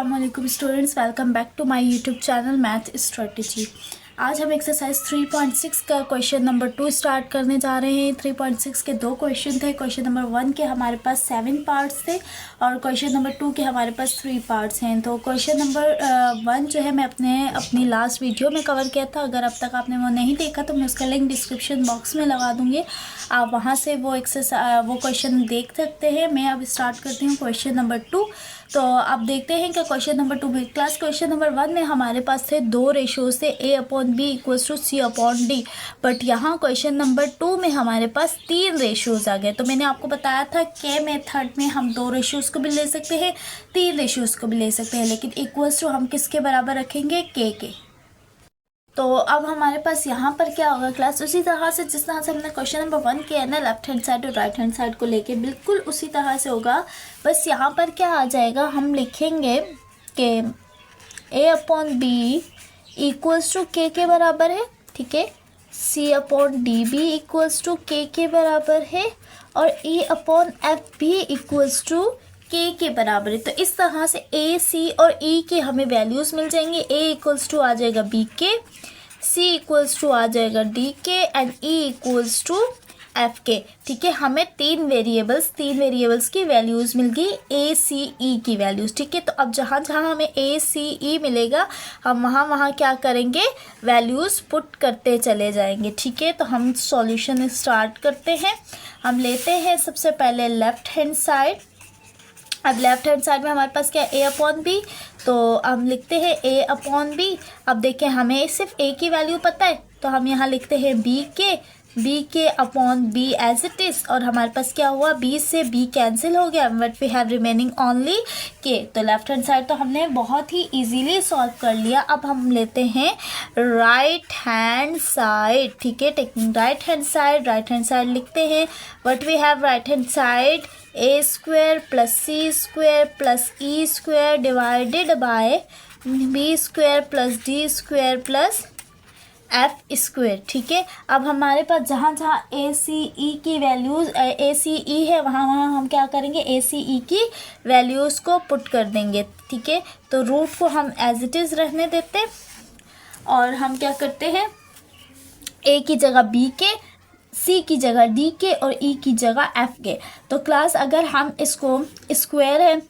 अस्सलामुअलैकुम students, welcome back to my YouTube channel math strategy. आज हम एक्सरसाइज 3.6 का क्वेश्चन नंबर 2 स्टार्ट करने जा रहे हैं। 3.6 के दो क्वेश्चन थे। क्वेश्चन नंबर 1 के हमारे पास 7 पार्ट्स थे और क्वेश्चन नंबर 2 के हमारे पास 3 पार्ट्स हैं। तो क्वेश्चन नंबर 1 जो है मैं अपनी लास्ट वीडियो में कवर किया था। अगर अब तक आपने वो नहीं देखा तो मैं उसका लिंक डिस्क्रिप्शन बॉक्स में लगा दूँगी, आप वहाँ से वो क्वेश्चन देख सकते हैं। मैं अब स्टार्ट करती हूँ क्वेश्चन नंबर 2। तो अब देखते हैं कि क्वेश्चन नंबर 2 में क्लास क्वेश्चन नंबर 1 में हमारे पास थे 2 रेशोज से A/B = C/D, बट यहाँ क्वेश्चन नंबर 2 में हमारे पास 3 रेशोज आ गए। तो मैंने आपको बताया था के मेथड में हम 2 रेशोज को भी ले सकते हैं, 3 रेशोज को भी ले सकते हैं, लेकिन इक्वल्स टू हम किसके बराबर रखेंगे? के। तो अब हमारे पास यहाँ पर क्या होगा क्लास, उसी तरह से जिस तरह से हमने क्वेश्चन नंबर 1 किया है ना, लेफ्ट हैंड साइड और राइट हैंड साइड को लेके बिल्कुल उसी तरह से होगा। बस यहाँ पर क्या आ जाएगा, हम लिखेंगे कि A/B = के बराबर है, ठीक है। C/D = के बराबर है और E/F भी के बराबर है। तो इस तरह से A, C और E के हमें वैल्यूज़ मिल जाएंगे। A = आ जाएगा B के, C = आ जाएगा D के एंड E = F के, ठीक है। हमें तीन वेरिएबल्स की वैल्यूज़ मिल गई, A, C, E की वैल्यूज़, ठीक है। तो अब जहाँ जहाँ हमें A, C, E मिलेगा हम वहाँ क्या करेंगे, वैल्यूज़ पुट करते चले जाएंगे, ठीक है। तो हम सॉल्यूशन स्टार्ट करते हैं। हम लेते हैं सबसे पहले लेफ़्ट हैंड साइड। अब लेफ्ट हैंड साइड में हमारे पास क्या है, A/B, तो हम लिखते हैं A/B। अब देखें हमें सिर्फ A की वैल्यू पता है तो हम यहाँ लिखते हैं B के upon B as it is, और हमारे पास क्या हुआ, B से B कैंसिल हो गया, but we have remaining only K. तो लेफ्ट हैंड साइड तो हमने बहुत ही इजीली सॉल्व कर लिया। अब हम लेते हैं राइट हैंड साइड, ठीक है। टेकिंग राइट हैंड साइड लिखते हैं what we have right hand side, A² + C² + E² divided by B² + D² + F², ठीक है। अब हमारे पास जहाँ जहाँ ACE की वैल्यूज़ ACE है वहाँ हम क्या करेंगे, ACE की वैल्यूज़ को पुट कर देंगे, ठीक है। तो रूट को हम एज इट इज़ रहने देते और हम क्या करते हैं, A की जगह B के, C की जगह D के और E की जगह F के। तो क्लास अगर हम इसको स्क्वायर है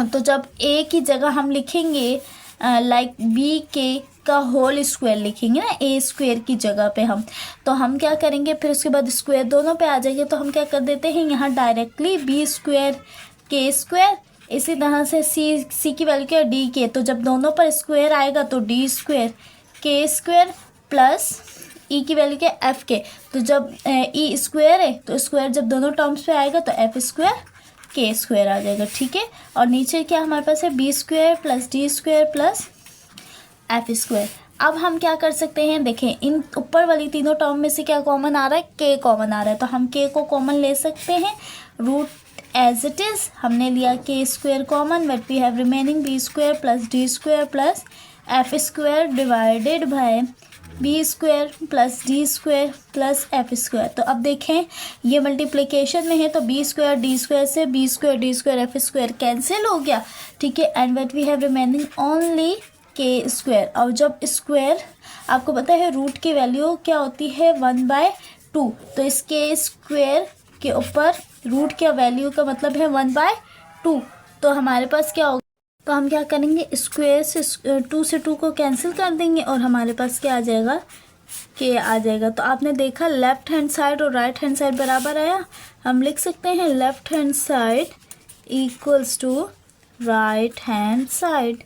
तो जब A की जगह हम लिखेंगे लाइक B के का होल स्क्वायर लिखेंगे ना, A² की जगह पे हम, तो हम क्या करेंगे, फिर उसके बाद स्क्वायर दोनों पे आ जाएंगे तो हम क्या कर देते हैं यहाँ डायरेक्टली B² K²। इसी तरह से C की वैल्यू क्या है, D के, तो जब दोनों पर स्क्वायर आएगा तो D² K² प्लस E की वैल्यू क्या है, F के, तो जब E स्क्वायर है तो स्क्वायर जब दोनों टर्म्स पे आएगा तो F² K² आ जाएगा, ठीक है। और नीचे क्या हमारे पास है, B² + D² + F²। अब हम क्या कर सकते हैं, देखें इन ऊपर वाली तीनों टर्म में से क्या कॉमन आ रहा है, के कॉमन आ रहा है, तो हम के को कॉमन ले सकते हैं। रूट एज इट इज़ हमने लिया K² common, but we have remaining B² + D² + F² divided by B² + D² + F²। तो अब देखें ये मल्टीप्लिकेशन में है तो B² D² से B² D² F² कैंसिल हो गया, ठीक है। And but we have remaining only K²। और जब स्क्वायर, आपको पता है रूट की वैल्यू क्या होती है, 1/2, तो इस K² के ऊपर रूट के वैल्यू का मतलब है 1/2। तो हमारे पास क्या होगा, तो हम क्या करेंगे, स्क्वायर से 2 से 2 को कैंसिल कर देंगे और हमारे पास क्या आ जाएगा, के आ जाएगा। तो आपने देखा लेफ्ट हैंड साइड और राइट हैंड साइड बराबर आया। हम लिख सकते हैं left hand side = right hand side,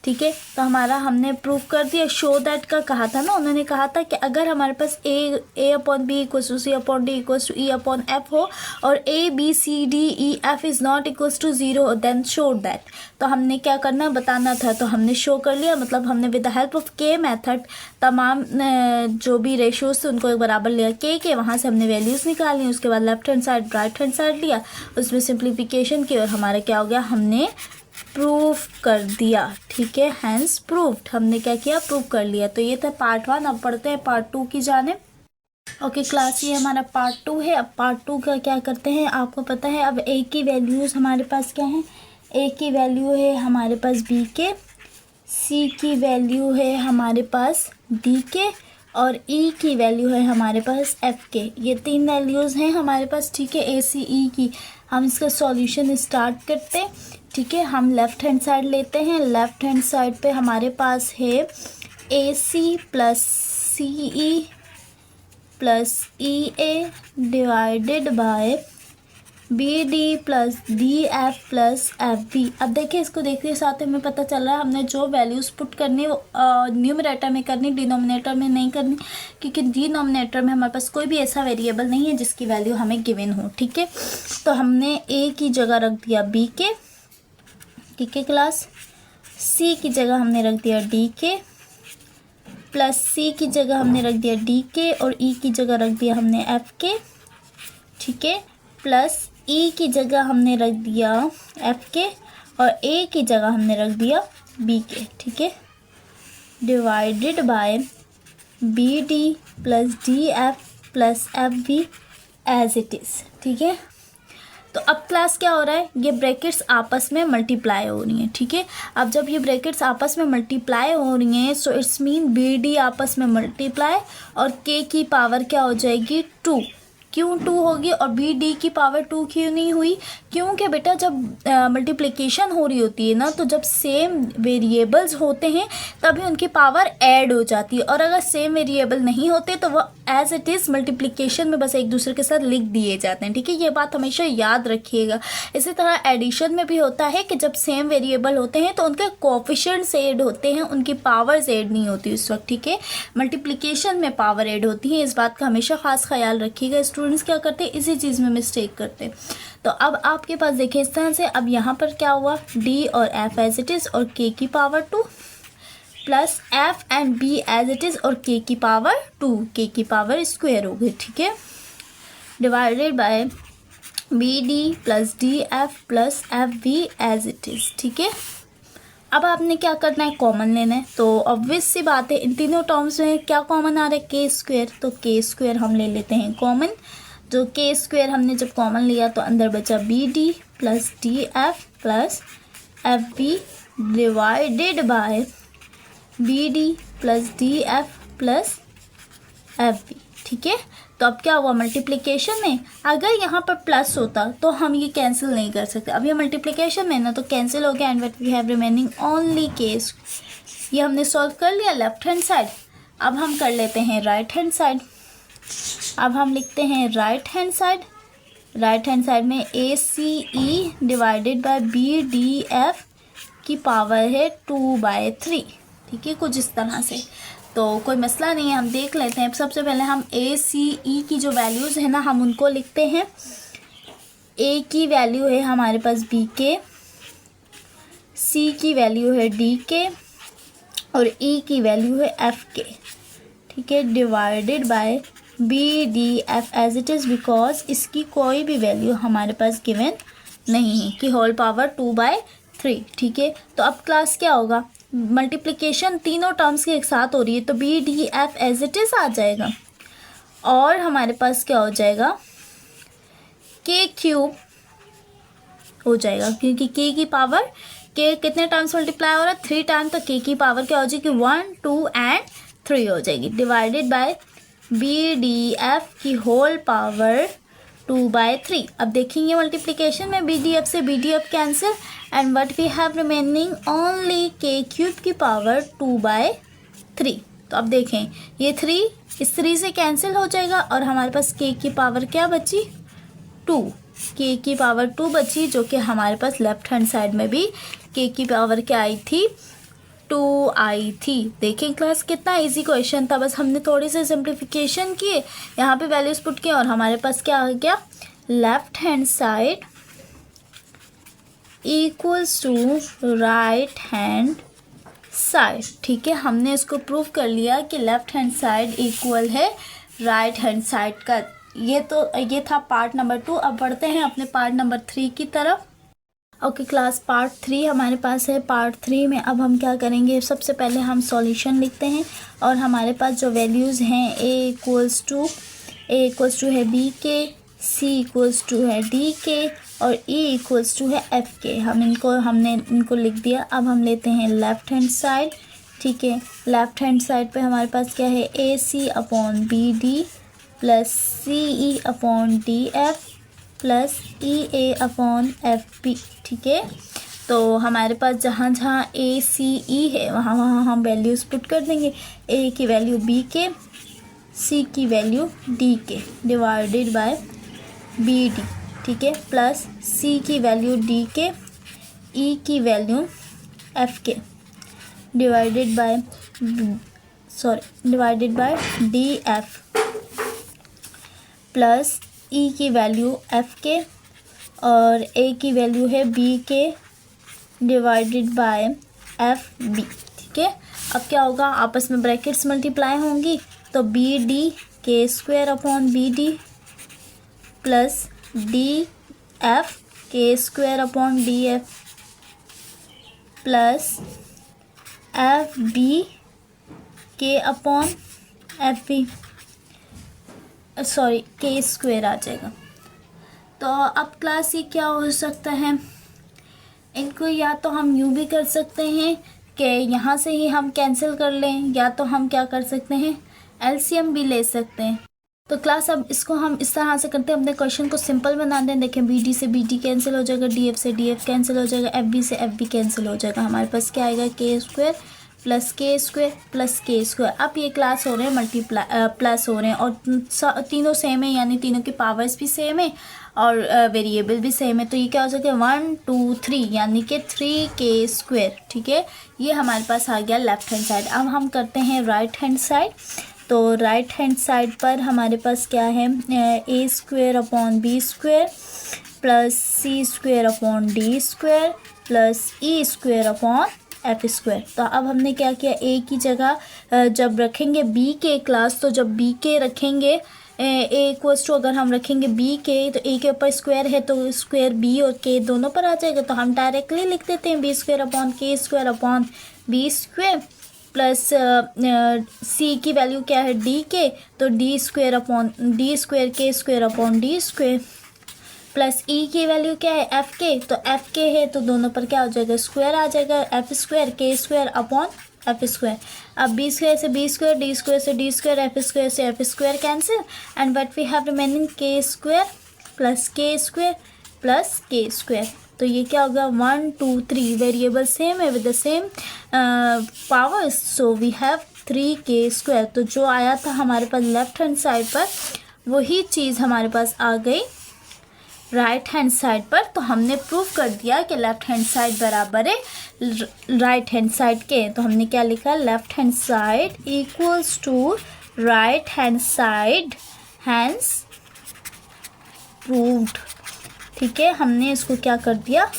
ठीक है। तो हमारा हमने प्रूव कर दिया। शो दैट का कहा था ना, उन्होंने कहा था कि अगर हमारे पास A/B = C/D = E/F हो और ABCDEF is not equals to 0 then show that. तो हमने क्या करना बताना था, तो हमने शो कर लिया, मतलब हमने विद द हेल्प ऑफ के मेथड तमाम जो भी रेशोज थे उनको एक बराबर लिया के वहाँ से हमने वैल्यूज़ निकाली। उसके बाद left hand side right hand side लिया, उसमें सिंप्लीफिकेशन की और हमारा क्या हो गया, हमने प्रूफ कर दिया, ठीक है। हैंस प्रूफ्ड, हमने क्या किया, प्रूफ कर लिया। तो ये था पार्ट 1। अब पढ़ते हैं पार्ट 2 की जाने। ओके क्लास, ये हमारा पार्ट 2 है। अब पार्ट 2 का क्या करते हैं, आपको पता है अब A की वैल्यूज़ हमारे पास क्या है, ए की वैल्यू है हमारे पास बी के, सी की वैल्यू है हमारे पास डी के और ई की वैल्यू है हमारे पास एफ के। ये 3 वैल्यूज़ हैं हमारे पास, ठीक है, ए सी ई की। हम इसका सॉल्यूशन स्टार्ट करते हैं, ठीक है। हम लेफ़्ट हैंड साइड लेते हैं। लेफ़्ट हैंड साइड पे हमारे पास है A C plus C E plus E A divided by B D plus D F plus F B. अब देखिए, इसको देखते साथ हमें पता चल रहा है हमने जो वैल्यूज़ पुट करनी वो न्यूमरेटर में करनी, डिनोमिनेटर में नहीं करनी, क्योंकि डिनोमिनेटर में हमारे पास कोई भी ऐसा वेरिएबल नहीं है जिसकी वैल्यू हमें गिवन हो, ठीक है। तो हमने ए की जगह रख दिया बी के, ठीक है क्लास। सी की जगह हमने रख दिया डी के, प्लस सी की जगह हमने रख दिया डी के और ई की जगह रख दिया हमने एफ के, ठीक है, प्लस ई की जगह हमने रख दिया एफ के और ए की जगह हमने रख दिया बी के, ठीक है, divided by B D plus D F plus F B as it is, ठीक है। तो अब क्लास क्या हो रहा है, ये ब्रैकेट्स आपस में मल्टीप्लाई हो रही हैं, ठीक है। अब जब ये ब्रैकेट्स आपस में मल्टीप्लाई हो रही हैं so its mean B D आपस में मल्टीप्लाई और के की पावर क्या हो जाएगी 2। क्यों 2 होगी और बी डी की पावर 2 क्यों नहीं हुई? क्योंकि बेटा जब मल्टीप्लिकेशन हो रही होती है ना, तो जब सेम वेरिएबल्स होते हैं तभी उनकी पावर ऐड हो जाती है, और अगर सेम वेरिएबल नहीं होते तो वो एज इट इज़ मल्टीप्लिकेशन में बस एक दूसरे के साथ लिख दिए जाते हैं, ठीक है। ये बात हमेशा याद रखिएगा। इसी तरह एडिशन में भी होता है कि जब सेम वेरिएबल होते हैं तो उनके कोएफिशिएंट्स ऐड होते हैं, उनकी पावर्स ऐड नहीं होती उस वक्त, ठीक है। मल्टीप्लिकेशन में पावर ऐड होती है, इस बात का हमेशा खास ख्याल रखिएगा। स्टूडेंट्स क्या करते हैं, इसी चीज़ में मिस्टेक करते हैं। तो अब आपके पास देखिए इस तरह से, अब यहाँ पर क्या हुआ, डी और एफ एज इट इज़ और के की power 2 plus F and B as it is और के की पावर 2, के की पावर स्क्वायर हो गई, ठीक है, divided by B D plus D F plus F B as it is, ठीक है। अब आपने क्या करना है, कॉमन लेना है। तो ऑब्वियस सी बात है, इन तीनों टर्म्स में क्या कॉमन आ रहा है, के स्क्वायर। तो के स्क्वायर हम ले लेते हैं कॉमन। जो के स्क्वायर हमने जब कॉमन लिया तो अंदर बचा B D plus D F plus F B divided by B D plus D F plus F B, ठीक है। तो अब क्या हुआ, मल्टीप्लिकेशन में अगर यहाँ पर प्लस होता तो हम ये कैंसिल नहीं कर सकते। अब ये मल्टीप्लिकेशन में ना तो कैंसिल हो गया and what we have remaining only K's. ये हमने सॉल्व कर लिया लेफ्ट हैंड साइड। अब हम कर लेते हैं राइट हैंड साइड। अब हम लिखते हैं right hand side. Right hand side में A C E divided by B D F की पावर है 2/3, ठीक है, कुछ इस तरह से। तो कोई मसला नहीं है, हम देख लेते हैं। सबसे पहले हम ए सी ई की जो वैल्यूज़ है ना हम उनको लिखते हैं। ए की वैल्यू है हमारे पास बी के, सी की वैल्यू है डी के और ई की वैल्यू है एफ के, ठीक है, divided by B D F as it is, because इसकी कोई भी वैल्यू हमारे पास गिवन नहीं है कि होल पावर 2/3, ठीक है। तो अब क्लास क्या होगा, मल्टीप्लिकेशन तीनों टर्म्स के एक साथ हो रही है तो B D F as it is आ जाएगा और हमारे पास क्या हो जाएगा, के क्यूब हो जाएगा, क्योंकि के की पावर, के कितने टाइम्स मल्टीप्लाई हो रहा है, 3 टाइम, तो के की पावर क्या हो जाएगी 1, 2 एंड 3 हो जाएगी, divided by B D F की होल पावर 2/3। अब देखेंगे मल्टीप्लिकेशन में बी डी एफ से B D F cancel and what we have remaining only K cube की पावर 2/3। तो अब देखें ये 3 इस 3 से कैंसिल हो जाएगा और हमारे पास के की पावर क्या बची, 2, के की पावर 2 बची, जो कि हमारे पास लेफ्ट हैंड साइड में भी के की पावर क्या आई थी, 2 आई थी। देखें क्लास कितना इजी क्वेश्चन था, बस हमने थोड़ी सी सिंप्लीफिकेशन किए, यहाँ पे वैल्यूज पुट किए और हमारे पास क्या आ गया, left hand side equals to right hand side, ठीक है। हमने इसको प्रूव कर लिया कि लेफ्ट हैंड साइड इक्वल है राइट हैंड साइड का। ये था पार्ट नंबर 2। अब बढ़ते हैं अपने पार्ट नंबर 3 की तरफ। ओके क्लास, पार्ट 3 हमारे पास है। पार्ट 3 में अब हम क्या करेंगे, सबसे पहले हम सॉल्यूशन लिखते हैं और हमारे पास जो वैल्यूज़ हैं ए इक्वल्स टू है बी के, सी इक्वल्स टू है डी के और ई इक्वल्स टू है एफ के। हमने इनको लिख दिया। अब हम लेते हैं लेफ़्ट हैंड साइड, ठीक है। लेफ़्ट हैंड साइड पे हमारे पास क्या है, A C upon B D plus C E upon D F plus E A upon F B, ठीक है। तो हमारे पास जहाँ जहाँ ए सी ई है वहाँ वहाँ हम वैल्यूज़ पुट कर देंगे। ए की वैल्यू बी के, सी की वैल्यू डी के डिवाइडेड बाय बी डी, ठीक है, प्लस सी की वैल्यू डी के, ई की value F K divided by D F plus E की वैल्यू एफ के और ए की वैल्यू है बी के डिवाइडेड बाय एफ बी, ठीक है। अब क्या होगा, आपस में ब्रैकेट्स मल्टीप्लाई होंगी तो B D K square upon B D plus D F K square upon D F plus F B K upon F B, sorry K square आ जाएगा। तो अब क्लास ये क्या हो सकता है, इनको या तो हम यूँ भी कर सकते हैं कि यहाँ से ही हम कैंसिल कर लें, या तो हम क्या कर सकते हैं एलसीएम भी ले सकते हैं। तो क्लास अब इसको हम इस तरह से करते हैं, अपने क्वेश्चन को सिंपल बना दें। देखें बी डी से बी डी कैंसिल हो जाएगा, डी एफ से डी एफ कैंसिल हो जाएगा, एफ बी से एफ बी कैंसिल हो जाएगा। हमारे पास क्या आएगा, के square plus K square plus K square. अब ये क्लास हो रहे हैं मल्टीप्लाई प्लस हो रहे हैं और तीनों सेम है, यानी तीनों के पावर्स भी सेम है और वेरिएबल भी सेम है। तो ये क्या हो सकता है 1 2 3 यानी कि 3 के स्क्वायर, ठीक है। ये हमारे पास आ गया लेफ्ट हैंड साइड। अब हम करते हैं राइट हैंड साइड। तो राइट हैंड साइड पर हमारे पास क्या है, A square upon B square plus C square upon D square plus E square upon F square. तो अब हमने क्या किया, ए की जगह जब रखेंगे बी के क्लास, तो जब बी के रखेंगे ए इक्वल्स टू, अगर हम रखेंगे बी के तो ए के ऊपर स्क्वायर है तो स्क्वायर बी और के दोनों पर आ जाएगा। तो हम डायरेक्टली लिख देते हैं B square upon K square upon B square plus C की वैल्यू क्या है डी के, तो D square upon D square K square upon D square plus E की वैल्यू क्या है एफ के, तो एफ के है तो दोनों पर क्या हो जाएगा स्क्वायर आ जाएगा, F square K square upon F square. अब बी स्क्वायर से बी स्क्वायर, डी स्क्वायर से डी स्क्वायर, एफ स्क्वायर से F square cancel and what we have remaining K square plus K square. तो ये क्या होगा 1 2 3 वेरिएबल सेम है with the same powers, so we have 3 K square. तो जो आया था हमारे पास लेफ्ट हैंड साइड पर वही चीज़ हमारे पास आ गई राइट हैंड साइड पर। तो हमने प्रूव कर दिया कि लेफ्ट हैंड साइड बराबर है राइट हैंड साइड के। तो हमने क्या लिखा, left hand side equals to right hand side, hence proved, ठीक है। हमने इसको क्या कर दिया,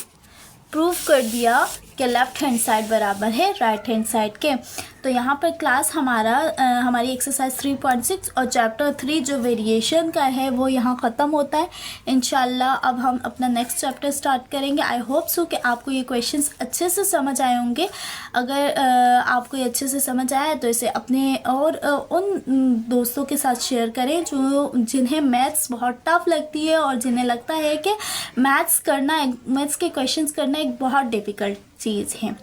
प्रूव कर दिया कि लेफ्ट हैंड साइड बराबर है राइट हैंड साइड के। तो यहाँ पर क्लास हमारी एक्सरसाइज 3.6 और चैप्टर 3 जो वेरिएशन का है वो यहाँ ख़त्म होता है। इंशाल्लाह अब हम अपना नेक्स्ट चैप्टर स्टार्ट करेंगे। आई होप सो कि आपको ये क्वेश्चंस अच्छे से समझ आए होंगे। अगर आपको ये अच्छे से समझ आया तो इसे अपने और उन दोस्तों के साथ शेयर करें जिन्हें मैथ्स बहुत टफ लगती है और जिन्हें लगता है कि मैथ्स के क्वेश्चंस करना एक बहुत डिफ़िकल्ट चीज़ है।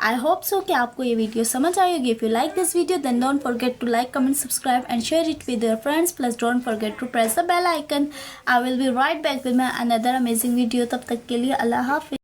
I hope so कि आपको ये वीडियो समझ आई होगी। If you like this video then don't forget to like, comment, subscribe and share it with your friends. Plus don't forget to press the bell icon. I will be right back with my another amazing video. तब तक के लिए अल्लाह हाफ़िज़।